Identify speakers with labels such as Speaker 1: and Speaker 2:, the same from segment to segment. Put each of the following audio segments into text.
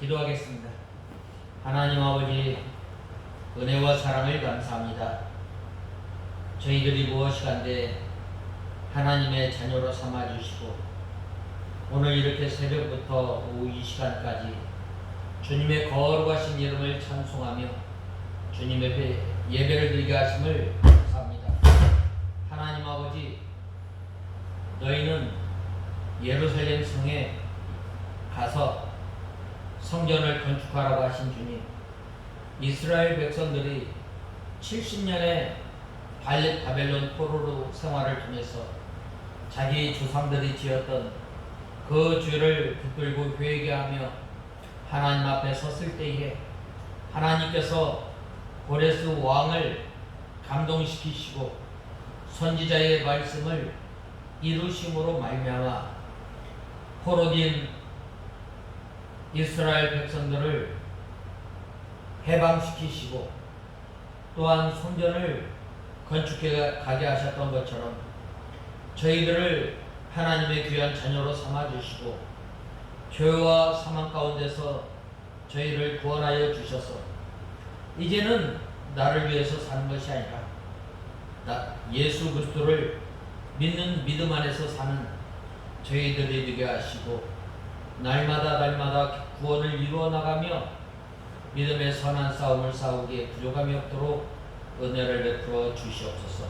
Speaker 1: 기도하겠습니다. 하나님 아버지, 은혜와 사랑을 감사합니다. 저희들이 무엇이간데 하나님의 자녀로 삼아주시고 오늘 이렇게 새벽부터 오후 이 시간까지 주님의 거룩하신 이름을 찬송하며 주님 앞에 예배를 드리게 하심을 감사합니다. 하나님 아버지, 너희는 예루살렘 성에 가서 성전을 건축하라고 하신 주님, 이스라엘 백성들이 70년의 바벨론 포로로 생활을 통해서 자기 조상들이 지었던 그 죄를 붙들고 회개하며 하나님 앞에 섰을 때에 하나님께서 고레스 왕을 감동시키시고 선지자의 말씀을 이루심으로 말미암아 포로된 이스라엘 백성들을 해방시키시고 또한 성전을 건축해 가게 하셨던 것처럼 저희들을 하나님의 귀한 자녀로 삼아주시고 죄와 사망 가운데서 저희를 구원하여 주셔서 이제는 나를 위해서 사는 것이 아니라 예수 그리스도를 믿는 믿음 안에서 사는 저희들이 되게 하시고 날마다 구원을 이루어 나가며 믿음의 선한 싸움을 싸우기에 부족함이 없도록 은혜를 베풀어 주시옵소서.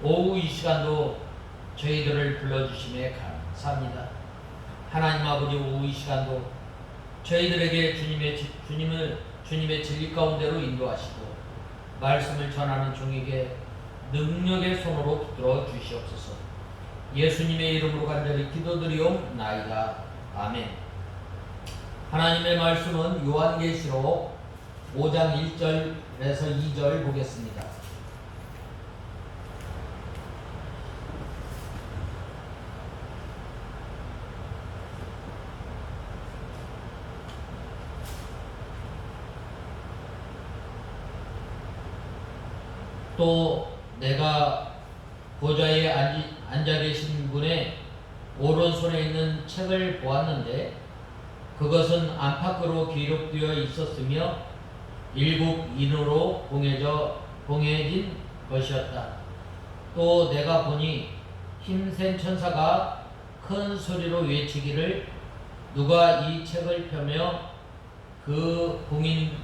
Speaker 1: 오후 이 시간도 저희들을 불러주심에 감사합니다. 하나님 아버지, 오후 이 시간도 저희들에게 주님의 진리 가운데로 인도하시고 말씀을 전하는 종에게 능력의 손으로 붙들어 주시옵소서. 예수님의 이름으로 간절히 기도드리옵나이다. 아멘. 하나님의 말씀은 요한계시록 5장 1절에서 2절 보겠습니다. 또 내가 보좌에 앉아 계신 분의 오른손에 있는 책을 보았는데 그것은 안팎으로 기록되어 있었으며 일곱 인으로 봉해진 것이었다. 또 내가 보니 힘센 천사가 큰 소리로 외치기를 누가 이 책을 펴며 그 봉인을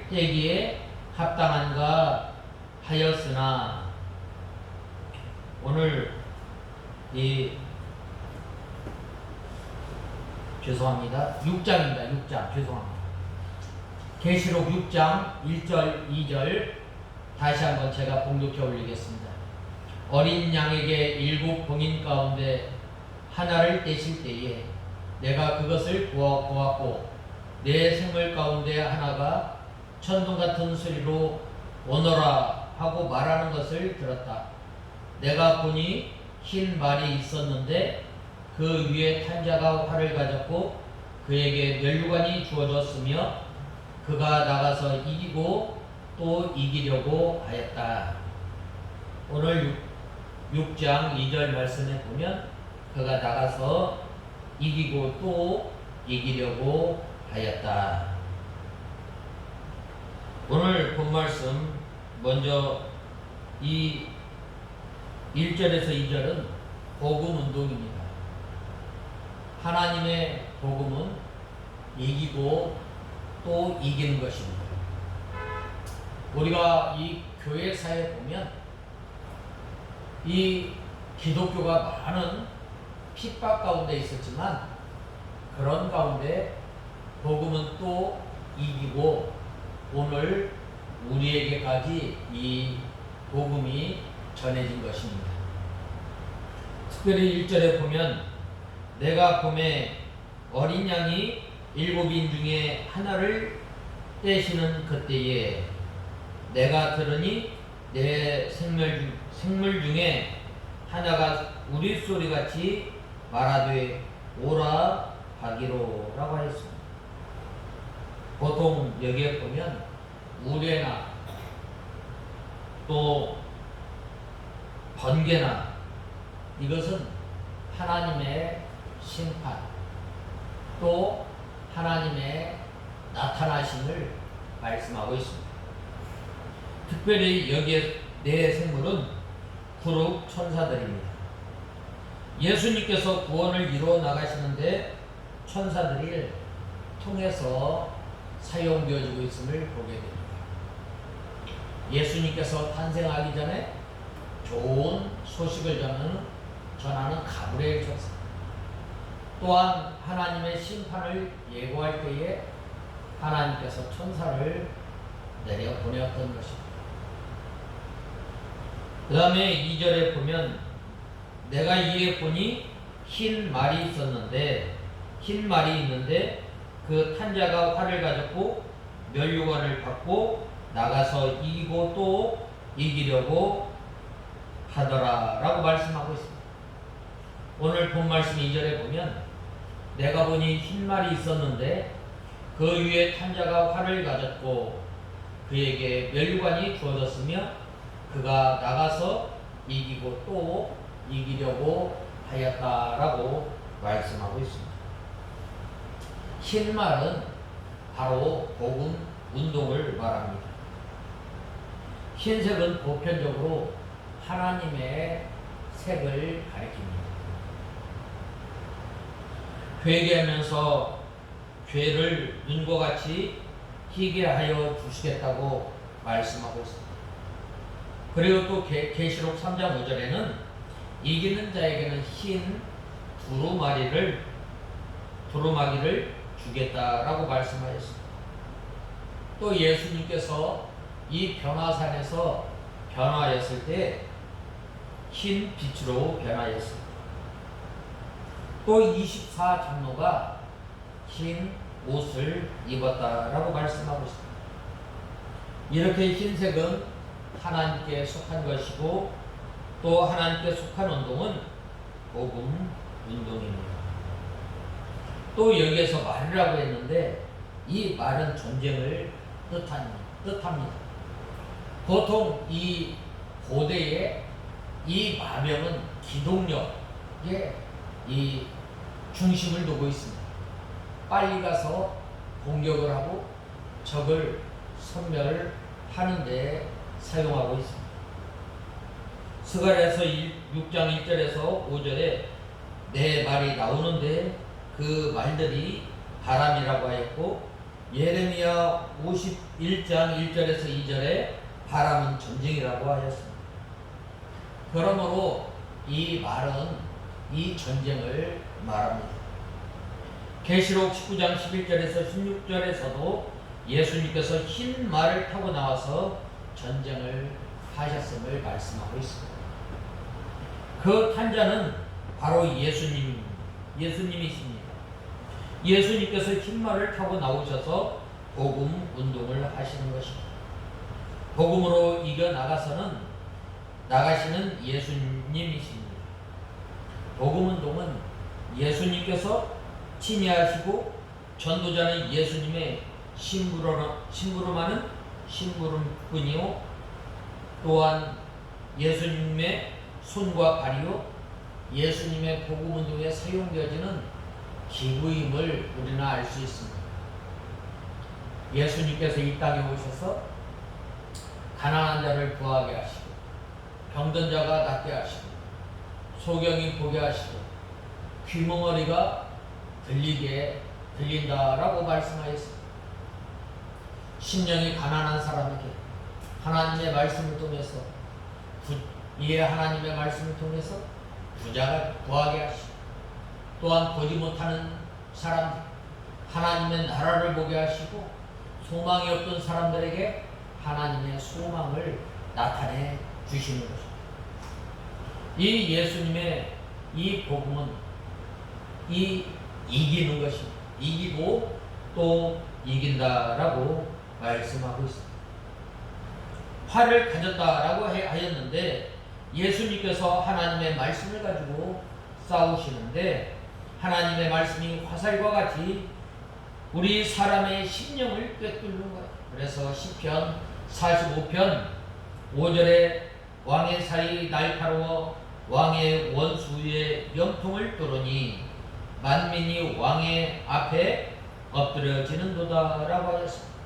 Speaker 1: 떼기에 합당한가 하였으나 오늘 죄송합니다. 6장입니다. 6장 죄송합니다. 계시록 6장 1절 2절 다시 한번 제가 봉독해 올리겠습니다. 어린 양에게 일곱 봉인 가운데 하나를 떼실 때에 내가 그것을 보았고 내 생물 가운데 하나가 천둥 같은 소리로 오너라 하고 말하는 것을 들었다. 내가 보니 흰 말이 있었는데 그 위에 탄 자가 활을 가졌고 그에게 면류관이 주어졌으며 그가 나가서 이기고 또 이기려고 하였다. 오늘 6장 2절 말씀에 보면 그가 나가서 이기고 또 이기려고 하였다. 오늘 본 말씀 먼저 이 1절에서 2절은 복음 운동입니다. 하나님의 복음은 이기고 또 이기는 것입니다. 우리가 이 교회사에 보면 이 기독교가 많은 핍박 가운데 있었지만 그런 가운데 복음은 또 이기고 오늘 우리에게까지 이 복음이 전해진 것입니다. 특별히 1절에 보면 내가 봄에 어린 양이 일곱인 중에 하나를 떼시는 그때에 내가 들으니 내 생물 중에 하나가 우리 소리같이 말하되 오라 하기로 라고 하였습니다. 보통 여기에 보면 우레나 또 번개나 이것은 하나님의 심판 또 하나님의 나타나심을 말씀하고 있습니다. 특별히 여기에 네 생물은 구룩 천사들입니다. 예수님께서 구원을 이루어 나가시는데 천사들을 통해서 사용되어지고 있음을 보게 됩니다. 예수님께서 탄생하기 전에 좋은 소식을 전하는 가브리엘 천사, 또한 하나님의 심판을 예고할 때에 하나님께서 천사를 내려 보내었던 것입니다. 그 다음에 2절에 보면 내가 이에 보니 흰 말이 있었는데 흰 말이 있는데 그 탄자가 활을 가졌고 면류관을 받고 나가서 이기고 또 이기려고 하더라 라고 말씀하고 있습니다. 오늘 본 말씀 2절에 보면 내가 보니 흰 말이 있었는데 그 위에 탄자가 활을 가졌고 그에게 면류관이 주어졌으며 그가 나가서 이기고 또 이기려고 하였다라고 말씀하고 있습니다. 흰 말은 바로 복음 운동을 말합니다. 흰색은 보편적으로 하나님의 색을 가리킵니다. 회개하면서 죄를 눈과 같이 희게 하여 주시겠다고 말씀하고 있습니다. 그리고 또 계시록 3장 5절에는 이기는 자에게는 흰 두루마기를 주겠다라고 말씀하셨습니다. 또 예수님께서 이 변화산에서 변화했을 때 흰 빛으로 변화했습니다. 또 24장로가 흰 옷을 입었다라고 말씀하고 있습니다. 이렇게 흰색은 하나님께 속한 것이고 또 하나님께 속한 운동은 복음 운동입니다. 또 여기에서 말이라고 했는데 이 말은 전쟁을 뜻합니다. 보통 이 고대에 이 마병은 기동력에 이 중심을 두고 있습니다. 빨리 가서 공격을 하고 적을 섬멸하는 데 사용하고 있습니다. 스가랴서 6장 1절에서 5절에 네 말이 나오는데 그 말들이 바람이라고 하였고 예레미야 51장 1절에서 2절에 바람은 전쟁이라고 하였습니다. 그러므로 이 말은 이 전쟁을 말합니다. 계시록 19장 11절에서 16절에서도 예수님께서 흰 말을 타고 나와서 전쟁을 하셨음을 말씀하고 있습니다. 그 탄자는 바로 예수님이십니다. 예수님께서 흰 말을 타고 나오셔서 복음 운동을 하시는 것입니다. 복음으로 이겨 나가시는 예수님이십니다. 복음 운동은 예수님께서 침해하시고 전도자는 예수님의 심부름하는 심부름꾼이요 또한 예수님의 손과 발이요 예수님의 복음 운동에 사용되어지는 기구임을 우리는 알 수 있습니다. 예수님께서 이 땅에 오셔서 가난한 자를 부하게 하시고 병든 자가 낫게 하시고 소경이 보게 하시고 귀멍어리가 들린다라고 말씀하였습니다. 심령이 가난한 사람에게 하나님의 말씀을 통해서 하나님의 말씀을 통해서 부자가 구하게 하시고 또한 보지 못하는 사람들 하나님의 나라를 보게 하시고 소망이 없던 사람들에게 하나님의 소망을 나타내 주시는 것입니다. 이 예수님의 이 복음은 이기는 것입니다. 이기고 또 이긴다라고 말씀하고 있습니다. 활을 가졌다라고 하였는데 예수님께서 하나님의 말씀을 가지고 싸우시는데 하나님의 말씀이 화살과 같이 우리 사람의 심령을 꿰뚫는 거예요. 그래서 시편 45편 5절에 왕의 살이 날카로워 왕의 원수의 염통을 뚫으니 만민이 왕의 앞에 엎드려지는도다라고 하였습니다.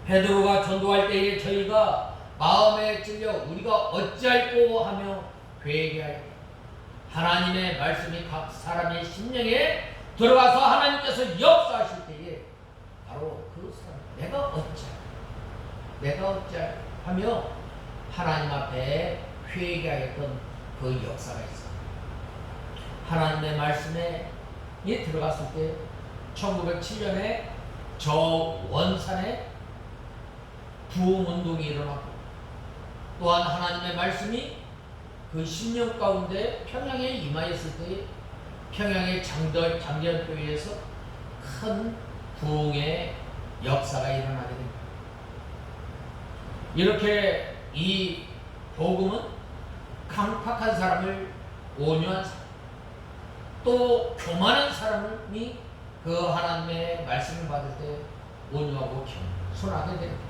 Speaker 1: 베드로가 전도할 때에 저희가 마음에 찔려 우리가 어찌할꼬 하며 회개하였다. 하나님의 말씀이 각 사람의 심령에 들어가서 하나님께서 역사하실 때에 바로 그 사람 내가 어찌할 하며 하나님 앞에 회개하였던 그 역사가 있어요. 하나님의 말씀에 들어갔을 때 1907년에 저 원산에 부흥운동이 일어나고, 또한 하나님의 말씀이 그 10년 가운데 평양에 임하였을 때 평양의 장전교회에서 큰 부흥의 역사가 일어나게 됩니다. 이렇게 이 복음은 강팍한 사람을 온유한 사람, 또 교만한 사람이 그 하나님의 말씀을 받을 때 온유하고 겸손하게 됩니다.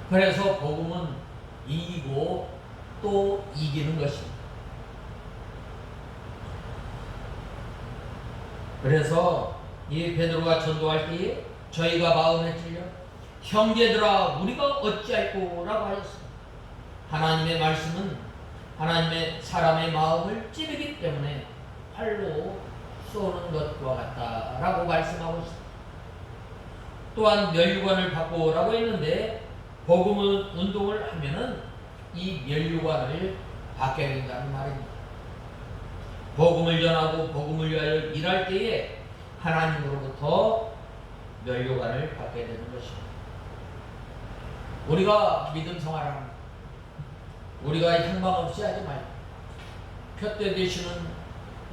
Speaker 1: 그래서 복음은 이기고 또 이기는 것입니다. 그래서 이 베드로가 전도할 때에 저희가 마음에 찔려 형제들아 우리가 어찌할꼬 라고 하였습니다. 하나님의 말씀은 하나님의 사람의 마음을 찌르기 때문에 활로 쏘는 것과 같다라고 말씀하고 있습니다. 또한 멸류관을 받고 라고 했는데, 복음은 운동을 하면은 이 멸류관을 받게 된다는 말입니다. 복음을 전하고 복음을 위하여 일할 때에 하나님으로부터 멸류관을 받게 되는 것입니다. 우리가 믿음 생활하는, 우리가 향방 없이 하지 말고 표대 되시는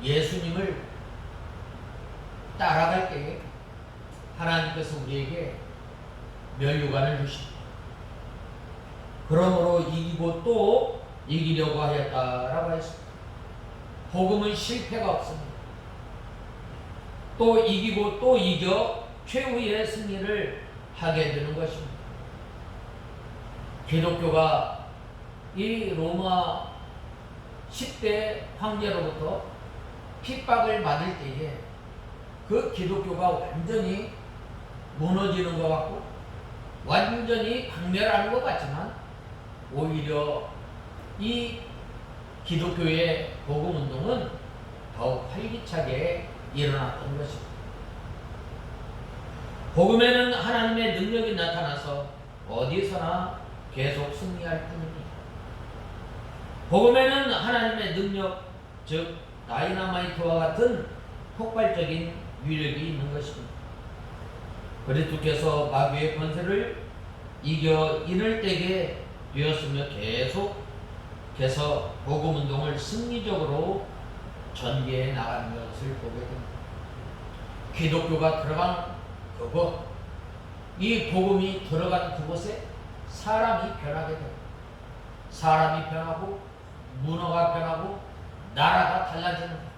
Speaker 1: 예수님을 따라갈 때에 하나님께서 우리에게 멸류관을 주십니다. 그러므로 이기고 또 이기려고 하였다라고 했습니다. 복음은 실패가 없습니다. 또 이기고 또 이겨 최후의 승리를 하게 되는 것입니다. 기독교가 이 로마 10대 황제로부터 핍박을 받을 때에 그 기독교가 완전히 무너지는 것 같고 완전히 박멸하는 것 같지만, 오히려 이 기독교의 복음운동은 더욱 활기차게 일어났던 것입니다. 복음에는 하나님의 능력이 나타나서 어디서나 계속 승리할 뿐입니다. 복음에는 하나님의 능력, 즉 다이너마이트와 같은 폭발적인 위력이 있는 것입니다. 그리스도께서 마귀의 권세를 이겨 이를 때게 되었으며 계속해서 복음운동을 승리적으로 전개해 나가는 것을 보게 됩니다. 기독교가 들어간 그곳, 이 복음이 들어간 그곳에 사람이 변하게 됩니다. 사람이 변하고 문화가 변하고 나라가 달라지는 거예요.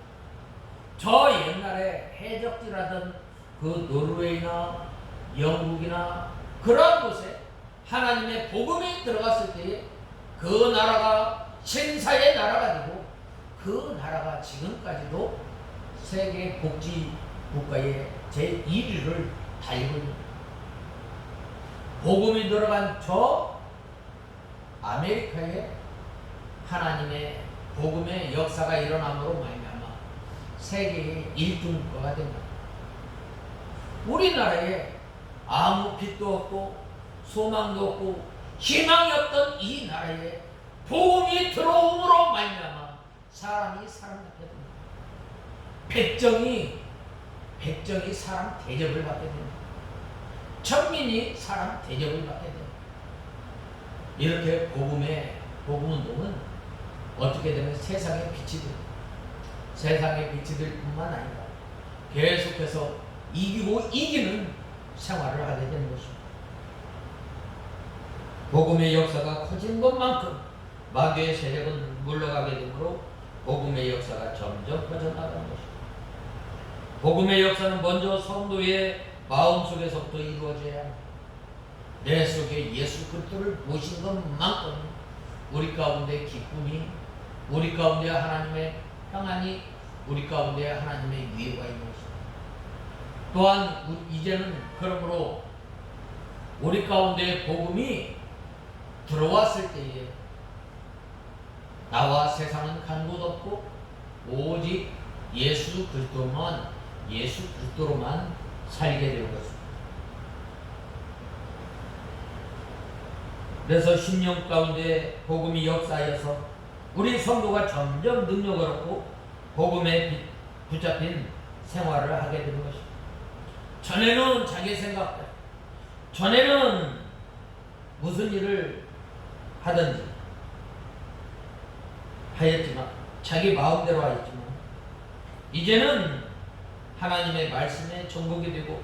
Speaker 1: 저 옛날에 해적지라던 그 노르웨이나 영국이나 그런 곳에 하나님의 복음이 들어갔을 때에 그 나라가 신사의 나라가 되고, 그 나라가 지금까지도 세계 복지 국가의 제1위를 달리고 있습니다. 복음이 들어간 저 아메리카에 하나님의 복음의 역사가 일어남으로 말미암아 세계의 1등 국가가 됩니다. 우리나라에 아무 빛도 없고 소망도 없고 희망이 없던 이 나라에 복음이 들어옴으로 말미암아 사람이 사랑받게 됩니다. 백정이 사람 대접을 받게 됩니다. 천민이 사람 대접을 받게 됩니다. 이렇게 복음운동은 어떻게 되면 세상의 빛이 됩니다. 세상의 빛이 될 뿐만 아니라 계속해서 이기고 이기는 생활을 하게 되는 것입니다. 복음의 역사가 커진 것만큼 마귀의 세력은 물러가게 되므로 복음의 역사가 점점 퍼져나가는 것입니다. 복음의 역사는 먼저 성도의 마음속에서부터 이루어져야 합니다. 내 속에 예수 그리스도를 모신 것만큼 우리 가운데 기쁨이, 우리 가운데 하나님의 평안이, 우리 가운데 하나님의 위로가 있는 것입니다. 또한 이제는 그러므로 우리 가운데 복음이 들어왔을 때에 나와 세상은 간 곳 없고 오직 예수 그리스도로만 살게 되는 것입니다. 그래서 10년 가운데 복음이 역사하여서 우리 성도가 점점 능력을 얻고 복음에 붙잡힌 생활을 하게 되는 것입니다. 전에는 자기 생각대로, 전에는 무슨 일을 하든지 하였지만, 자기 마음대로 하였지만, 이제는 하나님의 말씀에 정복이 되고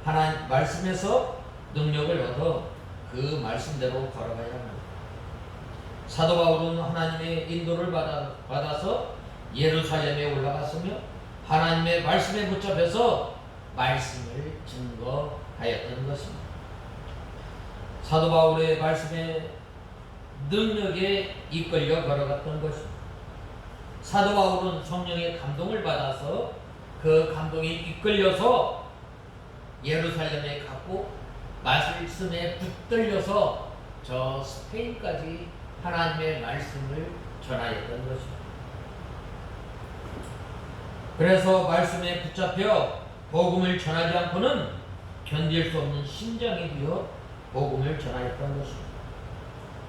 Speaker 1: 하나님 말씀에서 능력을 얻어 그 말씀대로 걸어가야 합니다. 사도 바울은 하나님의 인도를 받아서 예루살렘에 올라갔으며 하나님의 말씀에 붙잡혀서 말씀을 증거하였던 것입니다. 사도 바울의 말씀에 능력에 이끌려 걸어갔던 것입니다. 사도 바울은 성령의 감동을 받아서 그 감동에 이끌려서 예루살렘에 갔고 말씀에 붙들려서 저 스페인까지 하나님의 말씀을 전하였던 것입니다. 그래서 말씀에 붙잡혀 복음을 전하지 않고는 견딜 수 없는 심장이 되어 복음을 전하였던 것입니다.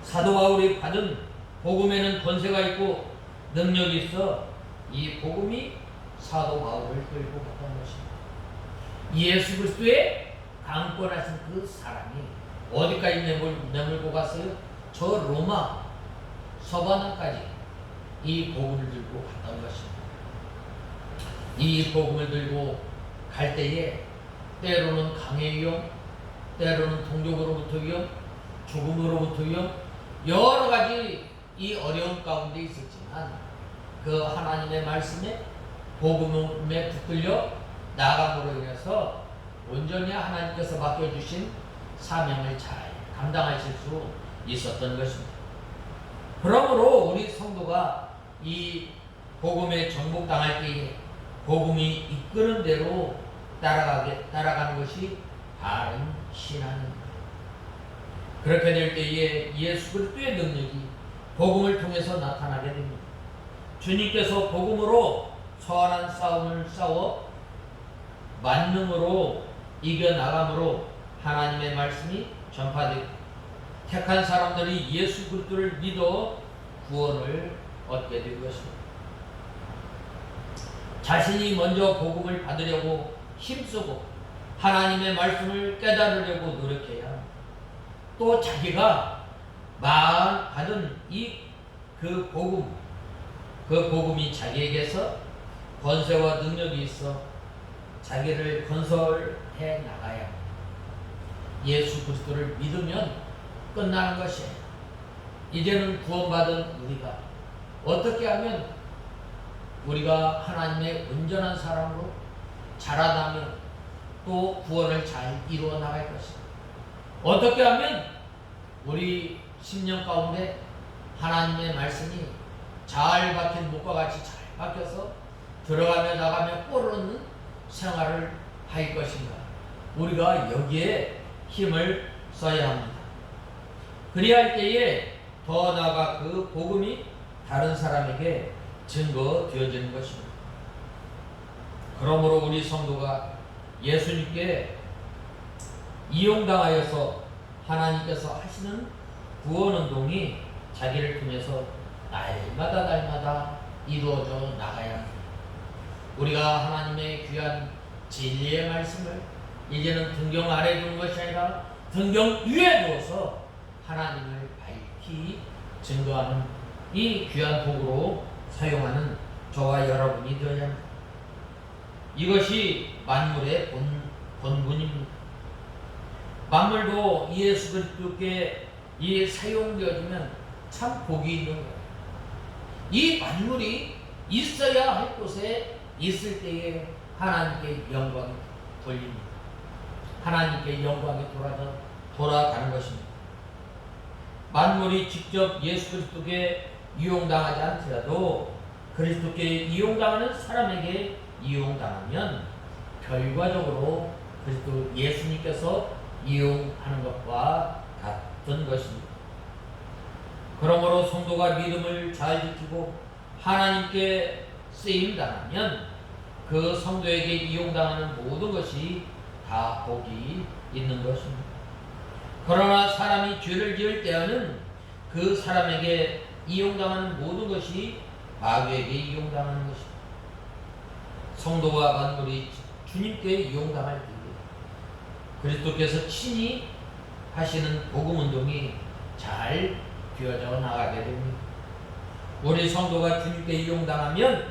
Speaker 1: 사도 바울이 받은 복음에는 권세가 있고 능력이 있어 이 복음이 사도 바울을 끌고 갔던 것입니다. 예수 그리스도의 강권하신 그 사람이 어디까지 내몰고 갔어요? 저 로마 서바나까지 이 복음을 들고 갔던 것입니다. 이 복음을 들고 갈 때에 때로는 강의 위험, 때로는 동족으로부터 위험, 죽음으로부터 위험, 여러 가지 이 어려움 가운데 있었지만 그 하나님의 말씀에 복음에 붙들려 나아감으로 인해서 온전히 하나님께서 맡겨주신 사명을 잘 감당하실 수 있었던 것입니다. 그러므로 우리 성도가 이 복음에 정복당할 때에 복음이 이끄는 대로 따라가는 것이 바른 신앙입니다. 그렇게 될 때에 예수 그리스도의 능력이 복음을 통해서 나타나게 됩니다. 주님께서 복음으로 선한 싸움을 싸워 만능으로 이겨나감으로 하나님의 말씀이 전파되고 택한 사람들이 예수 그리스도를 믿어 구원을 얻게 된 것입니다. 자신이 먼저 복음을 받으려고 힘쓰고 하나님의 말씀을 깨달으려고 노력해야 합니다. 또 자기가 받은 그 복음이 자기에게서 권세와 능력이 있어 자기를 건설해 나가야 합니다. 예수 그리스도를 믿으면 끝나는 것이에요. 이제는 구원받은 우리가 어떻게 하면 우리가 하나님의 온전한 사람으로 자라나면 또 구원을 잘 이루어 나갈 것입니다. 어떻게 하면 우리 10년 가운데 하나님의 말씀이 잘 박힌 목과 같이 잘 박혀서 들어가며 나가며 꼴을 얻는 생활을 할 것인가? 우리가 여기에 힘을 써야 합니다. 그리할 때에 더 나아가 그 복음이 다른 사람에게 증거되어지는 것입니다. 그러므로 우리 성도가 예수님께 이용당하여서 하나님께서 하시는 구원운동이 자기를 통해서 날마다 이루어져 나가야 합니다. 우리가 하나님의 귀한 진리의 말씀을 이제는 등경 아래 두는 것이 아니라 등경 위에 두어서 하나님을 밝히 증거하는 이 귀한 도구로 사용하는 저와 여러분이 되어야 합니다. 이것이 만물의 본분입니다. 만물도 예수 그리스도께 사용되어지면 참 복이 있는 거예요. 이 만물이 있어야 할 곳에 있을 때에 하나님께 영광이 돌립니다. 하나님께 영광이 돌아가는 것입니다. 만물이 직접 예수 그리스도께 이용당하지 않더라도 그리스도께 이용당하는 사람에게 이용당하면 결과적으로 그리스도 예수님께서 이용하는 것과 같은 것입니다. 그러므로 성도가 믿음을 잘 지키고 하나님께 쓰임당하면 그 성도에게 이용당하는 모든 것이 다 복이 있는 것입니다. 그러나 사람이 죄를 지을 때에는 그 사람에게 이용당하는 모든 것이 마귀에게 이용당하는 것입니다. 성도와 만물이 주님께 이용당할 때에 그리스도께서 친히 하시는 복음운동이 잘 되어져 나가게 됩니다. 우리 성도가 주님께 이용당하면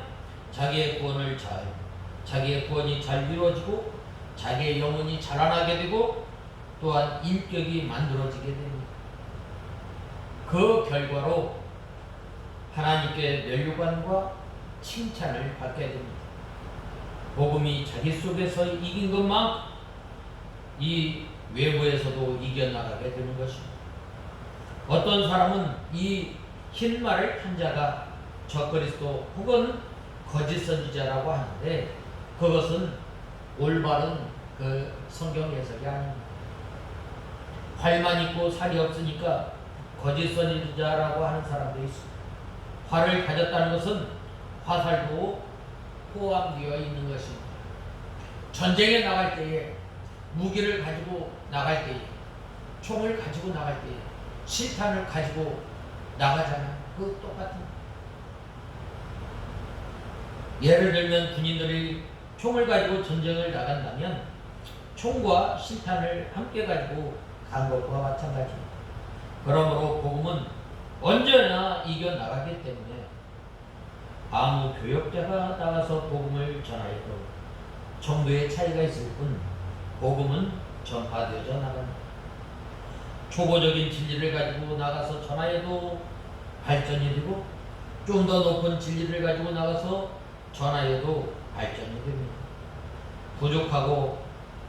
Speaker 1: 자기의 구원이 잘 이루어지고 자기의 영혼이 자라나게 되고 또한 인격이 만들어지게 됩니다. 그 결과로 하나님께 면류관과 칭찬을 받게 됩니다. 복음이 자기 속에서 이긴 것만큼 이 외부에서도 이겨나가게 되는 것입니다. 어떤 사람은 이 흰 말을 한 자가 적그리스도 혹은 거짓 선지자라고 하는데 그것은 올바른 그 성경 해석이 아닙니다. 활만 있고 살이 없으니까 거짓 선지자라고 하는 사람도 있습니다. 활을 가졌다는 것은 화살도 포함되어 있는 것입니다. 전쟁에 나갈 때에 무기를 가지고 나갈 때에 총을 가지고 나갈 때에 실탄을 가지고 나가잖아요. 그 똑같은 예를 들면 군인들이 총을 가지고 전쟁을 나간다면 총과 실탄을 함께 가지고 간 것과 마찬가지입니다. 그러므로 복음은 언제나 이겨나가기 때문에 아무 교역자가 나가서 복음을 전하여도 정도의 차이가 있을 뿐 복음은 전파되어져 나갑니다. 초보적인 진리를 가지고 나가서 전하여도 발전이 되고 좀 더 높은 진리를 가지고 나가서 전하여도 발전이 됩니다. 부족하고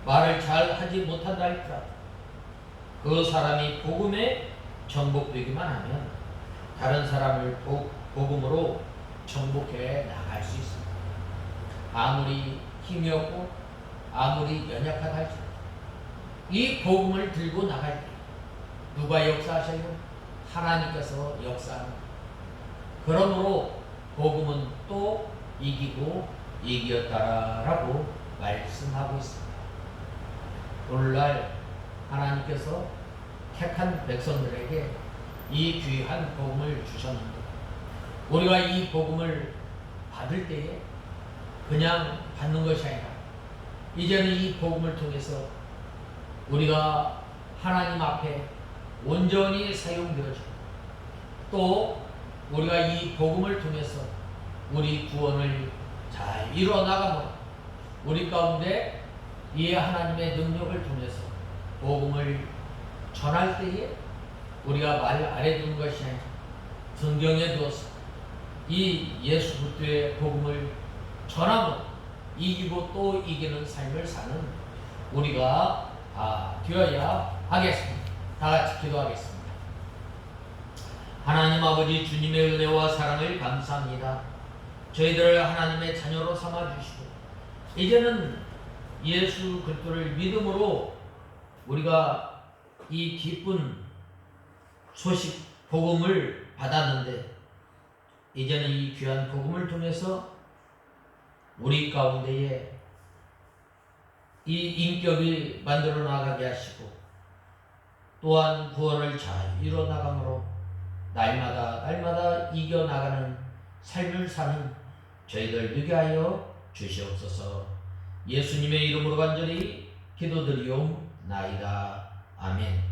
Speaker 1: 말을 잘 하지 못한다 할지라도 그 사람이 복음에 정복되기만 하면 다른 사람을 복음으로 정복해 나갈 수 있습니다. 아무리 힘이 없고 아무리 연약하다 할지라도 이 복음을 들고 나갈 때 누가 역사하셔요? 하나님께서 역사합니다. 그러므로 복음은 또 이기고 이겼다라고 말씀하고 있습니다. 오늘날 하나님께서 택한 백성들에게 이 귀한 복음을 주셨는데 우리가 이 복음을 받을 때에 그냥 받는 것이 아니라 이제는 이 복음을 통해서 우리가 하나님 앞에 온전히 사용되어지고 또 우리가 이 복음을 통해서 우리 구원을 잘 이뤄나가므로 우리 가운데 이 하나님의 능력을 통해서 복음을 전할 때에 우리가 말 아래 두는 것이 아니라 성경에 두어서 이 예수 그리스도의 복음을 전함으로 이기고 또 이기는 삶을 사는 우리가 되어야 하겠습니다. 다 같이 기도하겠습니다. 하나님 아버지 주님의 은혜와 사랑을 감사합니다. 저희들을 하나님의 자녀로 삼아주시고 이제는 예수 그리스도를 믿음으로 우리가 이 기쁜 소식 복음을 받았는데 이제는 이 귀한 복음을 통해서 우리 가운데에 이 인격이 만들어 나가게 하시고 또한 구원을 잘 이뤄나가므로 날마다 이겨나가는 삶을 사는 저희들 되게 하여 주시옵소서. 예수님의 이름으로 간절히 기도드리옵나이다. 아멘.